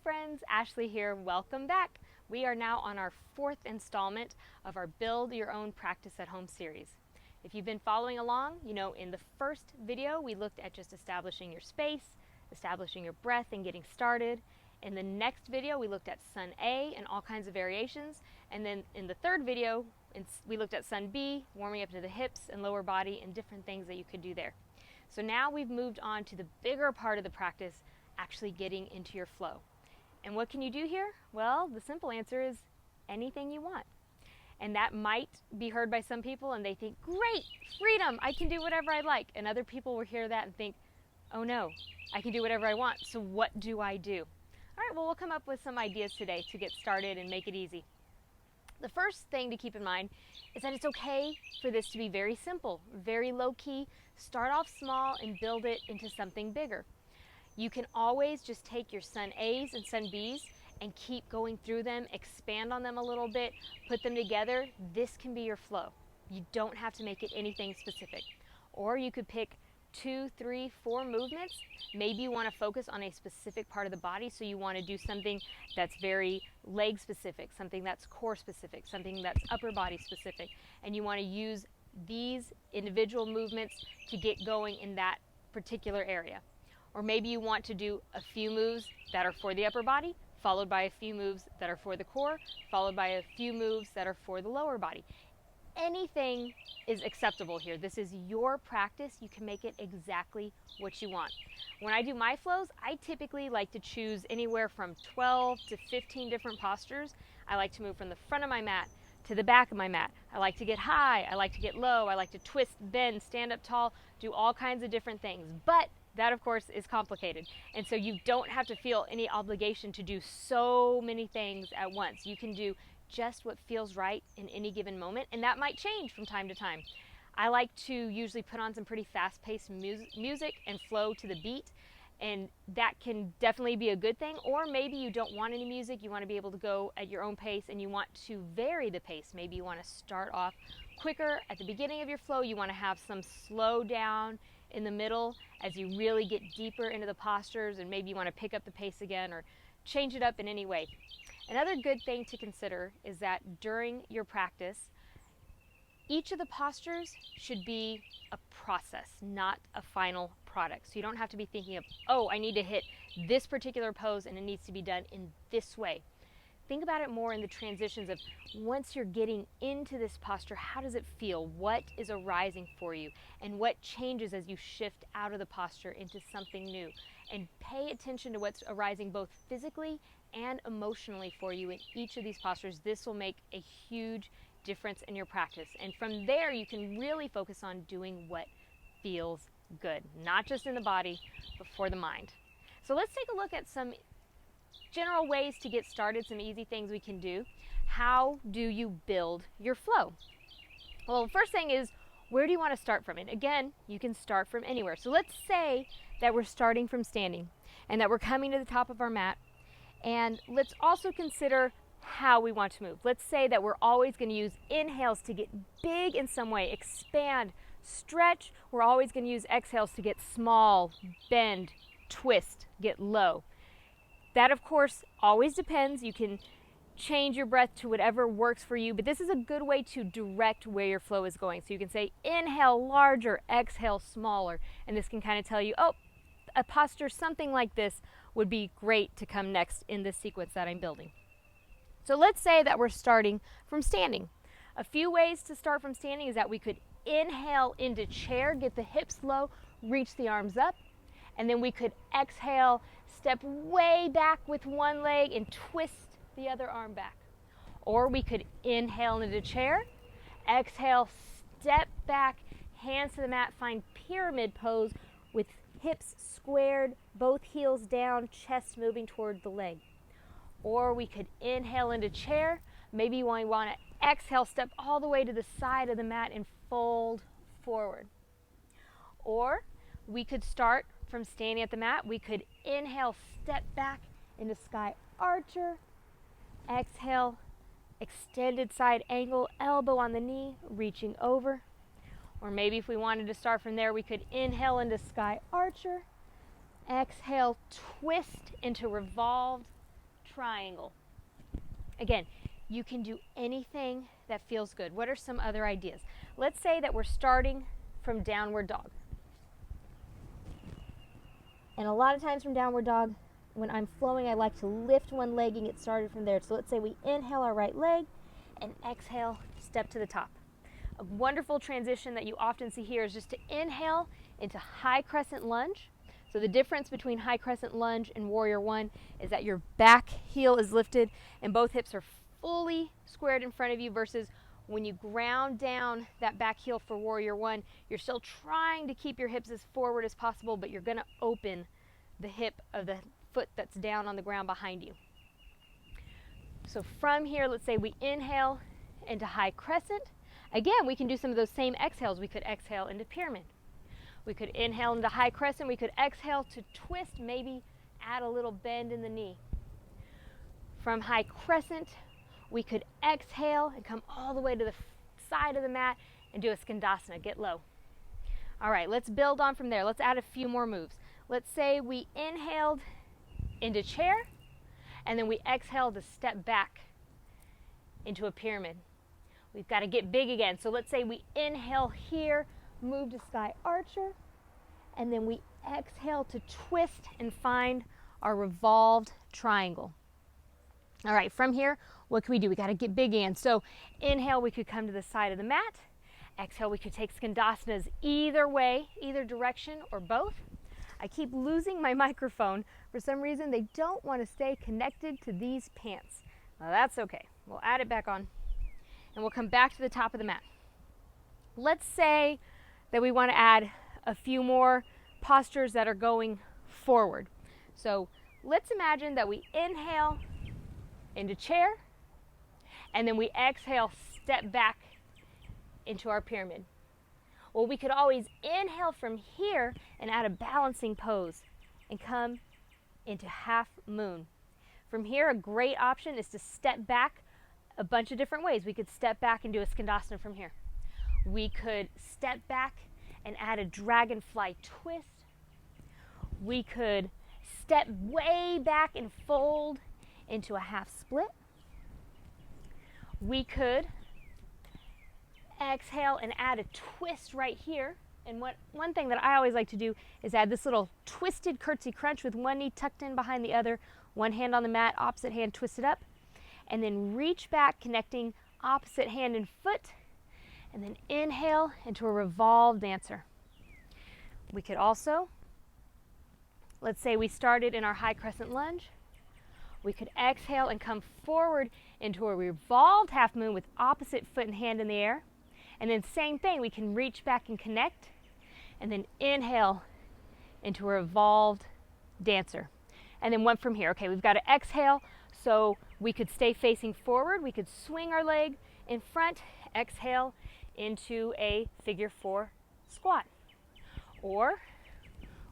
friends, Ashley here. Welcome back. We are now on our fourth installment of our Build Your Own Practice at Home series. If you've been following along, you know in the first video we looked at just establishing your space, establishing your breath and getting started. In the next video we looked at Sun A and all kinds of variations, and then in the third video we looked at Sun B, warming up to the hips and lower body and different things that you could do there. So now we've moved on to the bigger part of the practice, actually getting into your flow. And what can you do here? Well, the simple answer is anything you want. And that might be heard by some people and they think, great, freedom, I can do whatever I like. And other people will hear that and think, oh no, I can do whatever I want, so what do I do? All right, well, we'll come up with some ideas today to get started and make it easy. The first thing to keep in mind is that it's okay for this to be very simple, very low-key. Start off small and build it into something bigger. You can always just take your Sun A's and Sun B's and keep going through them, expand on them a little bit, put them together. This can be your flow. You don't have to make it anything specific. Or you could pick 2, 3, 4 movements. Maybe you want to focus on a specific part of the body, so you want to do something that's very leg specific, something that's core specific, something that's upper body specific, and you want to use these individual movements to get going in that particular area. Or maybe you want to do a few moves that are for the upper body, followed by a few moves that are for the core, followed by a few moves that are for the lower body. Anything is acceptable here. This is your practice. You can make it exactly what you want. When I do my flows, I typically like to choose anywhere from 12 to 15 different postures. I like to move from the front of my mat to the back of my mat. I like to get high, I like to get low, I like to twist, bend, stand up tall, do all kinds of different things. But that, of course, is complicated. And so you don't have to feel any obligation to do so many things at once. You can do just what feels right in any given moment, and that might change from time to time. I like to usually put on some pretty fast-paced music and flow to the beat, and that can definitely be a good thing. Or maybe you don't want any music, you want to be able to go at your own pace and you want to vary the pace. Maybe you want to start off quicker at the beginning of your flow, you want to have some slow down in the middle as you really get deeper into the postures, and maybe you want to pick up the pace again or change it up in any way. Another good thing to consider is that during your practice, each of the postures should be a process, not a final product. So you don't have to be thinking of, oh, I need to hit this particular pose and it needs to be done in this way. Think about it more in the transitions of, once you're getting into this posture, how does it feel? What is arising for you? And what changes as you shift out of the posture into something new? And pay attention to what's arising both physically and emotionally for you in each of these postures. This will make a huge difference in your practice. And from there, you can really focus on doing what feels good, not just in the body, but for the mind. So let's take a look at some general ways to get started, some easy things we can do. How do you build your flow? Well, the first thing is, where do you want to start from? And again, you can start from anywhere. So let's say that we're starting from standing and that we're coming to the top of our mat. And let's also consider how we want to move. Let's say that we're always going to use inhales to get big in some way, expand, stretch. We're always going to use exhales to get small, bend, twist, get low. That, of course, always depends. You can change your breath to whatever works for you, but this is a good way to direct where your flow is going. So you can say inhale larger, exhale smaller, and this can kind of tell you, oh, a posture something like this would be great to come next in this sequence that I'm building. So let's say that we're starting from standing. A few ways to start from standing is that we could inhale into chair, get the hips low, reach the arms up, and then we could exhale, step way back with one leg and twist the other arm back. Or we could inhale into chair, exhale, step back, hands to the mat, find pyramid pose with hips squared, both heels down, chest moving toward the leg. Or we could inhale into chair. Maybe you want to exhale, step all the way to the side of the mat and fold forward. Or we could start from standing at the mat. We could inhale, step back into sky archer. Exhale, extended side angle, elbow on the knee, reaching over. Or maybe if we wanted to start from there, we could inhale into sky archer. Exhale, twist into revolved. triangle. Again, you can do anything that feels good. What are some other ideas? Let's say that we're starting from downward dog. And a lot of times from downward dog, when I'm flowing, I like to lift one leg and get started from there. So let's say we inhale our right leg and exhale, step to the top. A wonderful transition that you often see here is just to inhale into high crescent lunge. So the difference between high crescent lunge and warrior one is that your back heel is lifted and both hips are fully squared in front of you, versus when you ground down that back heel for warrior one, you're still trying to keep your hips as forward as possible, but you're going to open the hip of the foot that's down on the ground behind you. So from here, let's say we inhale into high crescent. Again, we can do some of those same exhales. We could exhale into pyramid. We could inhale into high crescent. We could exhale to twist, maybe add a little bend in the knee. From high crescent, we could exhale and come all the way to the side of the mat and do a skandasana, get low. All right, let's build on from there. Let's add a few more moves. Let's say we inhaled into chair, and then we exhaled to step back into a pyramid. We've got to get big again. So let's say we inhale here, move to sky archer, and then we exhale to twist and find our revolved triangle. All right, from here, what can we do? We got to get big again. So inhale, we could come to the side of the mat. Exhale, we could take skandasanas either way, either direction or both. I keep losing my microphone. For some reason, they don't want to stay connected to these pants. Well, that's okay. We'll add it back on and we'll come back to the top of the mat. Let's say that we want to add a few more postures that are going forward. So let's imagine that we inhale into chair, and then we exhale, step back into our pyramid. Well, we could always inhale from here and add a balancing pose and come into half moon. From here, a great option is to step back a bunch of different ways. We could step back and do a skandasana from here. We could step back and add a dragonfly twist. We could step way back and fold into a half split. We could exhale and add a twist right here. And one thing that I always like to do is add this little twisted curtsy crunch with one knee tucked in behind the other, one hand on the mat, opposite hand twisted up, and then reach back, connecting opposite hand and foot, and then inhale into a revolved dancer. We could also, let's say we started in our high crescent lunge. We could exhale and come forward into a revolved half moon with opposite foot and hand in the air. And then same thing, we can reach back and connect, and then inhale into a revolved dancer. And then one from here. Okay, we've got to exhale, so we could stay facing forward. We could swing our leg in front, exhale into a figure 4 squat. Or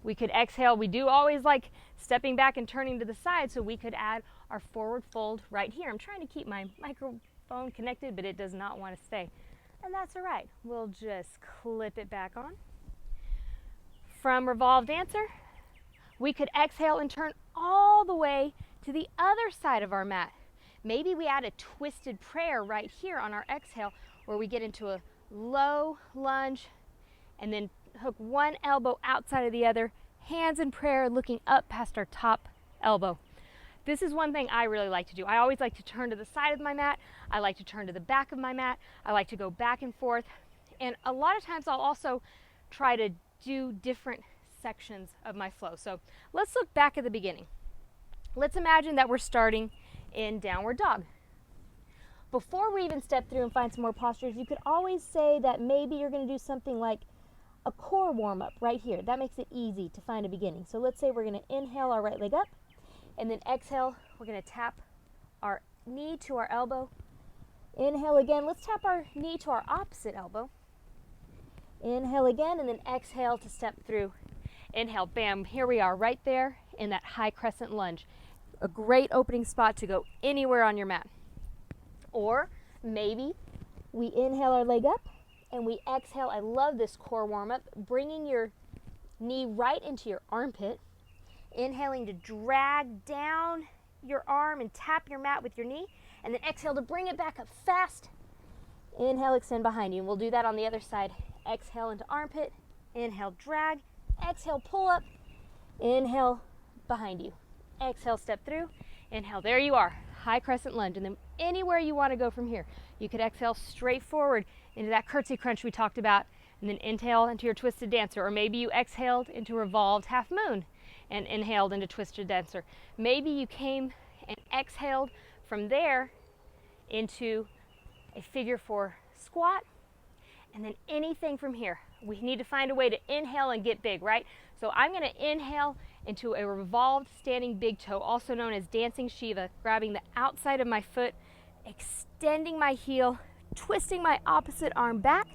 we could exhale. We do always like stepping back and turning to the side, so we could add our forward fold right here. I'm trying to keep my microphone connected, but it does not want to stay. And that's all right. We'll just clip it back on. From revolved dancer, we could exhale and turn all the way to the other side of our mat. Maybe we add a twisted prayer right here on our exhale, where we get into a low lunge and then hook one elbow outside of the other, hands in prayer, looking up past our top elbow. This is one thing I really like to do. I always like to turn to the side of my mat. I like to turn to the back of my mat. I like to go back and forth. And a lot of times I'll also try to do different sections of my flow. So let's look back at the beginning. Let's imagine that we're starting in downward dog. Before we even step through and find some more postures, you could always say that maybe you're going to do something like a core warm-up right here. That makes it easy to find a beginning. So let's say we're going to inhale our right leg up, and then exhale, we're going to tap our knee to our elbow. Inhale again. Let's tap our knee to our opposite elbow. Inhale again, and then exhale to step through. Inhale, bam, here we are right there in that high crescent lunge. A great opening spot to go anywhere on your mat. Or maybe we inhale our leg up and we exhale. I love this core warm-up, bringing your knee right into your armpit. Inhaling to drag down your arm and tap your mat with your knee, and then exhale to bring it back up fast. Inhale, extend behind you. And we'll do that on the other side. Exhale into armpit. Inhale, drag. Exhale, pull up. Inhale, behind you. Exhale, step through. Inhale, there you are. High crescent lunge. And then anywhere you want to go from here. You could exhale straight forward into that curtsy crunch we talked about, and then inhale into your twisted dancer. Or maybe you exhaled into revolved half moon and inhaled into twisted dancer. Maybe you came and exhaled from there into a figure four squat, and then anything from here. We need to find a way to inhale and get big, right? So I'm going to inhale into a revolved standing big toe, also known as dancing Shiva, grabbing the outside of my foot, extending my heel, twisting my opposite arm back.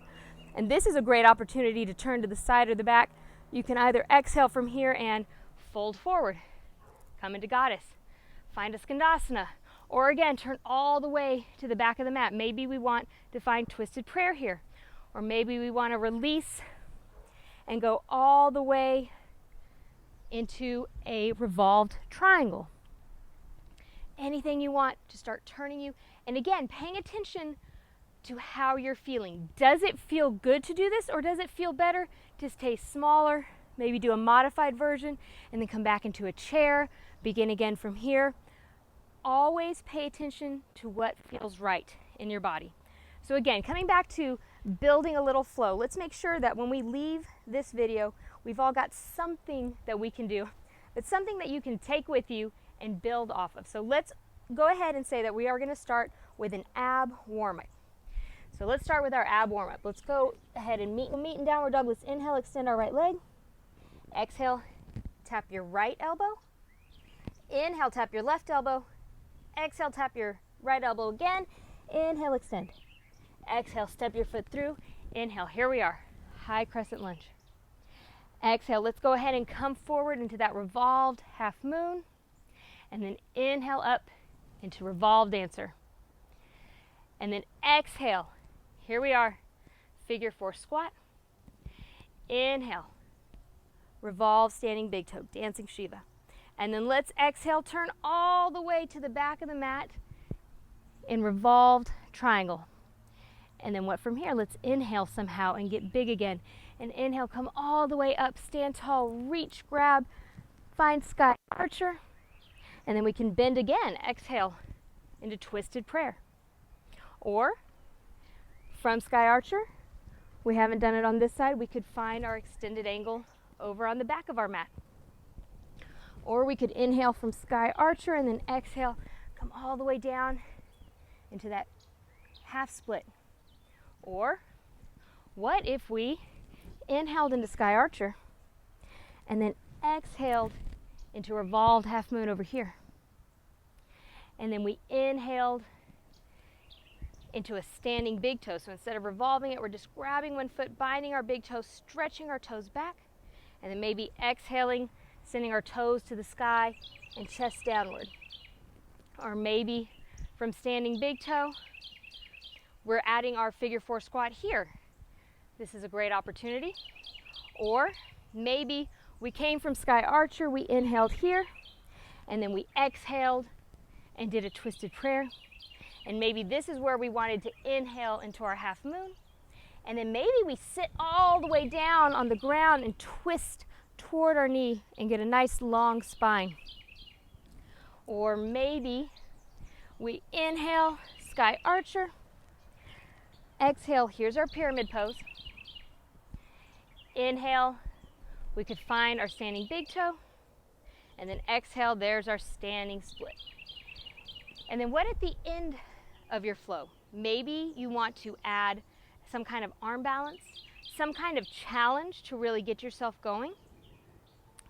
And this is a great opportunity to turn to the side or the back. You can either exhale from here and fold forward, come into goddess, find a skandasana, or again, turn all the way to the back of the mat. Maybe we want to find twisted prayer here. Or maybe we want to release and go all the way into a revolved triangle. Anything you want to start turning you. And again, paying attention to how you're feeling. Does it feel good to do this, or does it feel better to stay smaller, maybe do a modified version, and then come back into a chair, begin again from here? Always pay attention to what feels right in your body. So again, coming back to building a little flow, let's make sure that when we leave this video, we've all got something that we can do, but something that you can take with you and build off of. So let's go ahead and say that we are going to start with an ab warm-up. So let's start with our ab warm-up. Let's go ahead and meet in downward dog. Let's inhale, extend our right leg. Exhale, tap your right elbow. Inhale, tap your left elbow. Exhale, tap your right elbow again. Inhale, extend. Exhale, step your foot through. Inhale, here we are. High crescent lunge. Exhale, let's go ahead and come forward into that revolved half moon. And then inhale up into revolved dancer. And then exhale, here we are. Figure four squat. Inhale, revolve standing big toe, dancing Shiva. And then let's exhale, turn all the way to the back of the mat in revolved triangle. And then what from here? Let's inhale somehow and get big again. And inhale, come all the way up, stand tall, reach, grab, find sky archer. And then we can bend again. Exhale into twisted prayer. Or from sky archer, we haven't done it on this side, we could find our extended angle over on the back of our mat. Or we could inhale from sky archer and then exhale, come all the way down into that half split. Or what if we inhaled into sky archer and then exhaled into revolved half moon over here. And then we inhaled into a standing big toe. So instead of revolving it, we're just grabbing one foot, binding our big toe, stretching our toes back, and then maybe exhaling, sending our toes to the sky and chest downward. Or maybe from standing big toe, we're adding our figure four squat here. This is a great opportunity. Or maybe we came from sky archer, we inhaled here, and then we exhaled and did a twisted prayer. And maybe this is where we wanted to inhale into our half moon. And then maybe we sit all the way down on the ground and twist toward our knee and get a nice long spine. Or maybe we inhale, sky archer. Exhale, here's our pyramid pose. Inhale, we could find our standing big toe. And then exhale, there's our standing split. And then what at the end of your flow? Maybe you want to add some kind of arm balance, some kind of challenge to really get yourself going.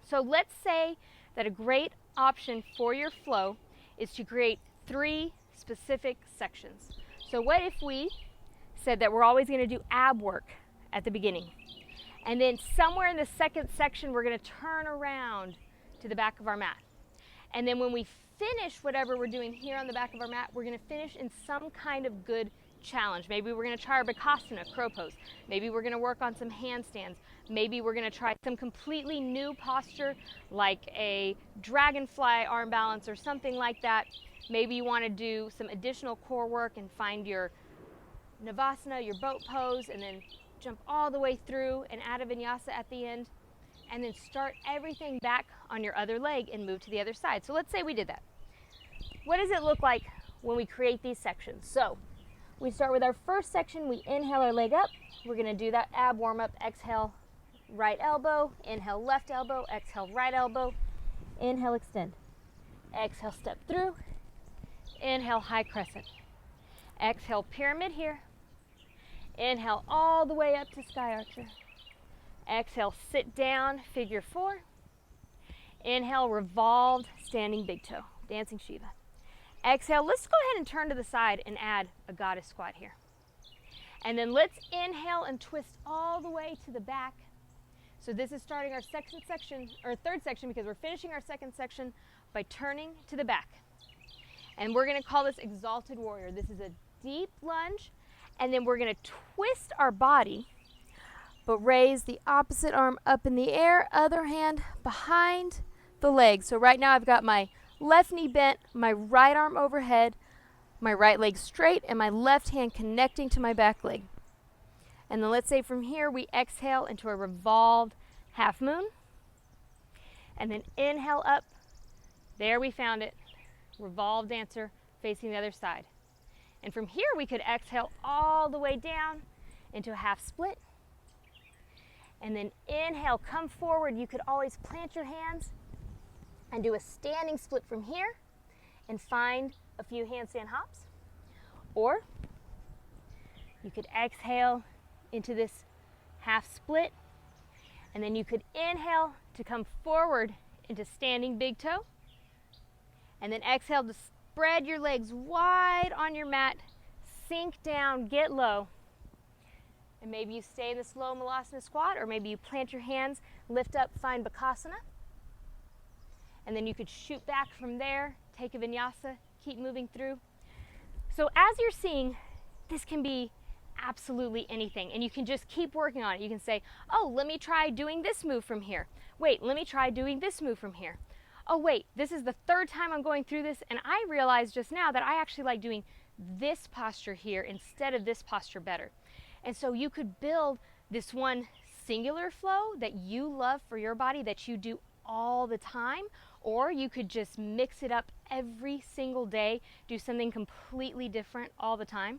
So let's say that a great option for your flow is to create 3 specific sections. So what if we said that we're always going to do ab work at the beginning, and then somewhere in the second section we're going to turn around to the back of our mat, and then when we finish whatever we're doing here on the back of our mat, we're going to finish in some kind of good challenge. Maybe we're going to try our Bakasana, crow pose. Maybe we're going to work on some handstands. Maybe we're going to try some completely new posture like a dragonfly arm balance or something like that. Maybe you want to do some additional core work and find your Navasana, your boat pose, and then jump all the way through and out of vinyasa at the end, and then start everything back on your other leg and move to the other side. So let's say we did that. What does it look like when we create these sections? So we start with our first section. We inhale our leg up. We're going to do that ab warm up. Exhale, right elbow. Inhale, left elbow. Exhale, right elbow. Inhale, extend. Exhale, step through. Inhale, high crescent. Exhale, pyramid here. Inhale all the way up to sky archer. Exhale, sit down, figure four. Inhale, revolved, standing big toe, dancing Shiva. Exhale, let's go ahead and turn to the side and add a goddess squat here. And then let's inhale and twist all the way to the back. So this is starting our third section, because we're finishing our second section by turning to the back. And we're going to call this exalted warrior. This is a deep lunge, and then we're going to twist our body, but raise the opposite arm up in the air, other hand behind the leg. So right now I've got my left knee bent, my right arm overhead, my right leg straight, and my left hand connecting to my back leg. And then let's say from here we exhale into a revolved half moon, and then inhale up. There, we found it. Revolved dancer facing the other side. And from here we could exhale all the way down into a half split. And then inhale, come forward. You could always plant your hands and do a standing split from here and find a few handstand hops. Or you could exhale into this half split, and then you could inhale to come forward into standing big toe. And then exhale to spread your legs wide on your mat, sink down, get low. And maybe you stay in the slow Malasana squat, or maybe you plant your hands, lift up, find Bakasana. And then you could shoot back from there, take a vinyasa, keep moving through. So as you're seeing, this can be absolutely anything, and you can just keep working on it. You can say, oh, let me try doing this move from here. Wait, let me try doing this move from here. Oh wait, this is the third time I'm going through this, and I realized just now that I actually like doing this posture here instead of this posture better. And so you could build this one singular flow that you love for your body, that you do all the time, or you could just mix it up every single day, do something completely different all the time.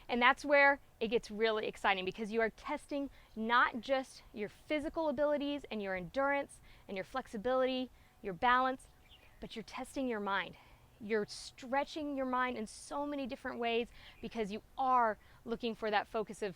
And that's where it gets really exciting, because you are testing not just your physical abilities and your endurance and your flexibility, your balance, but you're testing your mind. You're stretching your mind in so many different ways, because you are looking for that focus of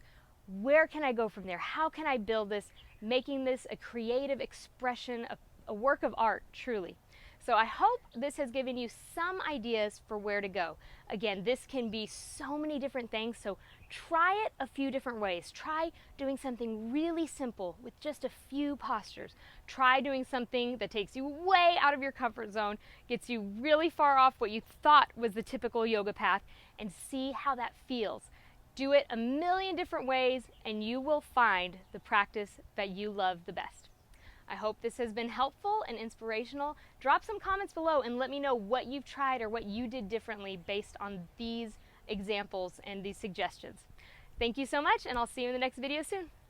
where can I go from there? How can I build this, making this a creative expression, a work of art, truly. So I hope this has given you some ideas for where to go. Again, this can be so many different things, so try it a few different ways. Try doing something really simple with just a few postures. Try doing something that takes you way out of your comfort zone, gets you really far off what you thought was the typical yoga path, and see how that feels. Do it a million different ways, and you will find the practice that you love the best. I hope this has been helpful and inspirational. Drop some comments below and let me know what you've tried or what you did differently based on these examples and these suggestions. Thank you so much, and I'll see you in the next video soon.